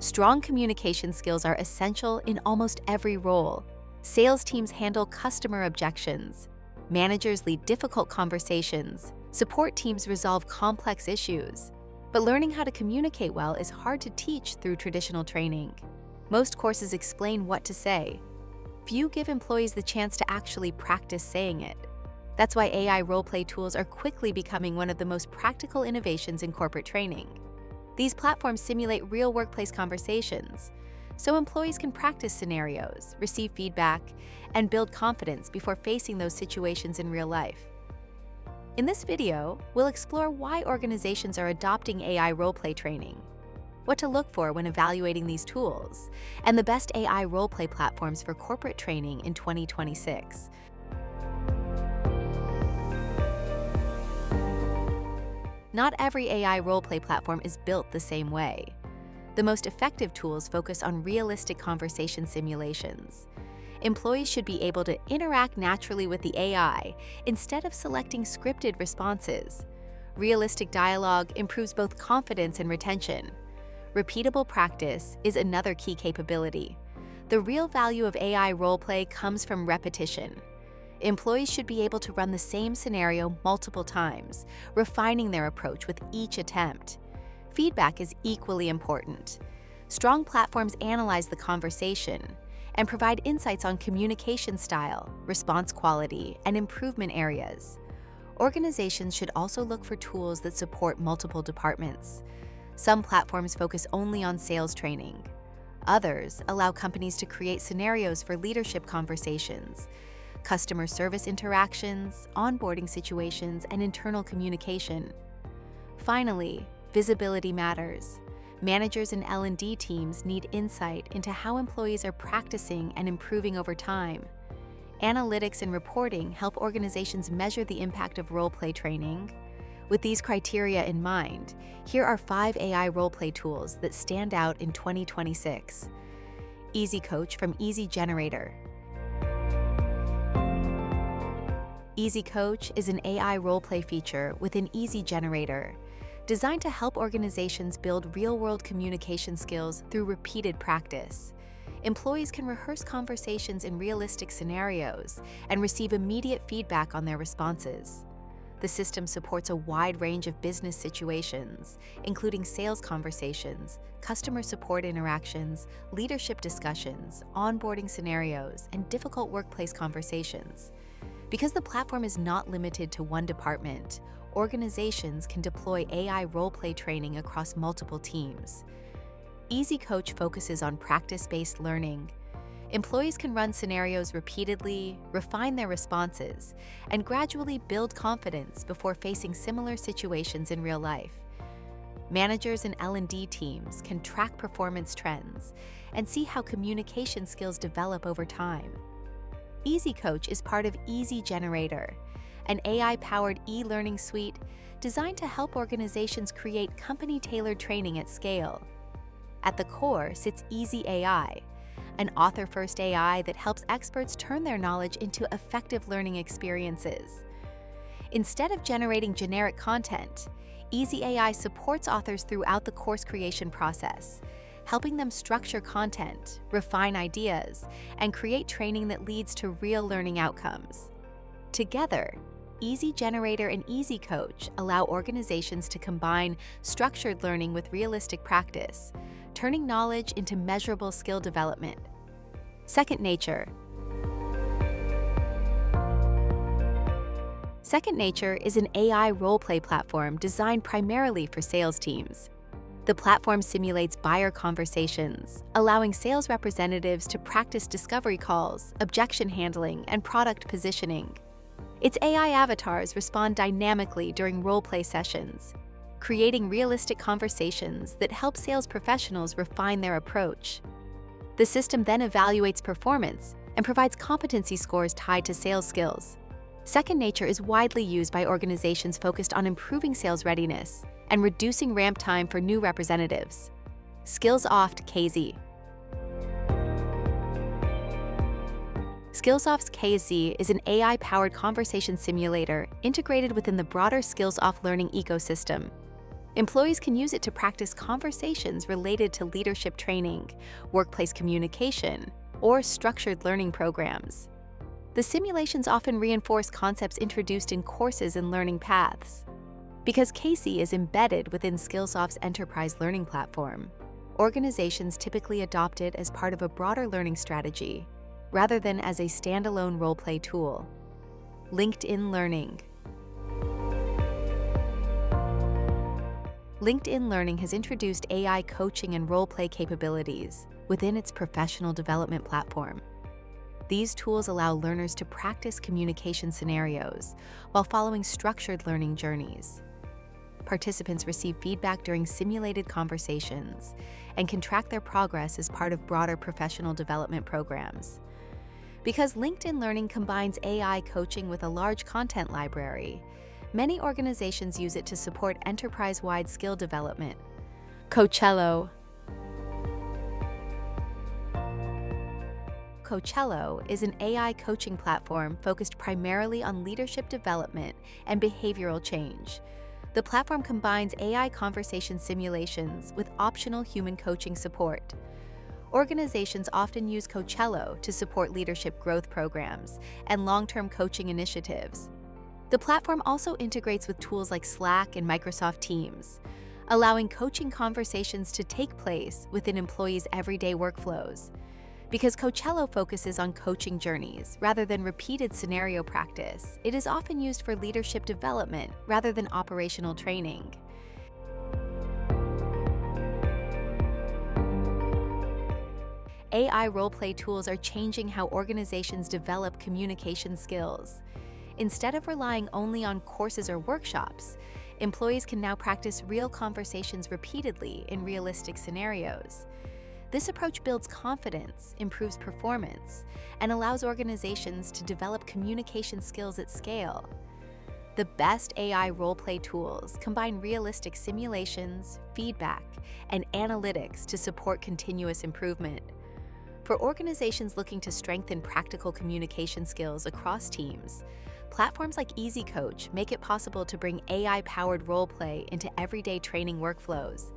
Strong communication skills are essential in almost every role. Sales teams handle customer objections. Managers lead difficult conversations. Support teams resolve complex issues. But learning how to communicate well is hard to teach through traditional training. Most courses explain what to say. Few give employees the chance to actually practice saying it. That's why AI roleplay tools are quickly becoming one of the most practical innovations in corporate training. These platforms simulate real workplace conversations, so employees can practice scenarios, receive feedback, and build confidence before facing those situations in real life. In this video, we'll explore why organizations are adopting AI roleplay training, what to look for when evaluating these tools, and the best AI roleplay platforms for corporate training in 2026. Not every AI roleplay platform is built the same way. The most effective tools focus on realistic conversation simulations. Employees should be able to interact naturally with the AI instead of selecting scripted responses. Realistic dialogue improves both confidence and retention. Repeatable practice is another key capability. The real value of AI roleplay comes from repetition. Employees should be able to run the same scenario multiple times, refining their approach with each attempt. Feedback is equally important. Strong platforms analyze the conversation and provide insights on communication style, response quality, and improvement areas. Organizations should also look for tools that support multiple departments. Some platforms focus only on sales training. Others allow companies to create scenarios for leadership conversations, customer service interactions, onboarding situations, and internal communication. Finally, visibility matters. Managers and L&D teams need insight into how employees are practicing and improving over time. Analytics and reporting help organizations measure the impact of roleplay training. With these criteria in mind, here are 5 AI roleplay tools that stand out in 2026. EasyCoach from Easygenerator. EasyCoach is an AI roleplay feature within Easygenerator, designed to help organizations build real-world communication skills through repeated practice. Employees can rehearse conversations in realistic scenarios and receive immediate feedback on their responses. The system supports a wide range of business situations, including sales conversations, customer support interactions, leadership discussions, onboarding scenarios, and difficult workplace conversations. Because the platform is not limited to one department, organizations can deploy AI roleplay training across multiple teams. EasyCoach focuses on practice-based learning. Employees can run scenarios repeatedly, refine their responses, and gradually build confidence before facing similar situations in real life. Managers and L&D teams can track performance trends and see how communication skills develop over time. EasyCoach is part of Easygenerator, an AI-powered e-learning suite designed to help organizations create company-tailored training at scale. At the core sits Easy AI, an author-first AI that helps experts turn their knowledge into effective learning experiences. Instead of generating generic content, Easy AI supports authors throughout the course creation process, helping them structure content, refine ideas, and create training that leads to real learning outcomes. Together, Easygenerator and EasyCoach allow organizations to combine structured learning with realistic practice, turning knowledge into measurable skill development. Second Nature. Second Nature is an AI roleplay platform designed primarily for sales teams. The platform simulates buyer conversations, allowing sales representatives to practice discovery calls, objection handling, and product positioning. Its AI avatars respond dynamically during roleplay sessions, creating realistic conversations that help sales professionals refine their approach. The system then evaluates performance and provides competency scores tied to sales skills. Second Nature is widely used by organizations focused on improving sales readiness and reducing ramp time for new representatives. Skillsoft KZ. Skillsoft's KZ is an AI-powered conversation simulator integrated within the broader Skillsoft learning ecosystem. Employees can use it to practice conversations related to leadership training, workplace communication, or structured learning programs. The simulations often reinforce concepts introduced in courses and learning paths. Because Casey is embedded within Skillsoft's enterprise learning platform, organizations typically adopt it as part of a broader learning strategy, rather than as a standalone role-play tool. LinkedIn Learning. LinkedIn Learning has introduced AI coaching and role-play capabilities within its professional development platform. These tools allow learners to practice communication scenarios while following structured learning journeys. Participants receive feedback during simulated conversations and can track their progress as part of broader professional development programs. Because LinkedIn Learning combines AI coaching with a large content library, many organizations use it to support enterprise-wide skill development. Coachello. Coachello is an AI coaching platform focused primarily on leadership development and behavioral change. The platform combines AI conversation simulations with optional human coaching support. Organizations often use Coachello to support leadership growth programs and long-term coaching initiatives. The platform also integrates with tools like Slack and Microsoft Teams, allowing coaching conversations to take place within employees' everyday workflows. Because Coachello focuses on coaching journeys rather than repeated scenario practice, it is often used for leadership development rather than operational training. AI role-play tools are changing how organizations develop communication skills. Instead of relying only on courses or workshops, employees can now practice real conversations repeatedly in realistic scenarios. This approach builds confidence, improves performance, and allows organizations to develop communication skills at scale. The best AI role-play tools combine realistic simulations, feedback, and analytics to support continuous improvement. For organizations looking to strengthen practical communication skills across teams, platforms like EasyCoach make it possible to bring AI-powered role-play into everyday training workflows.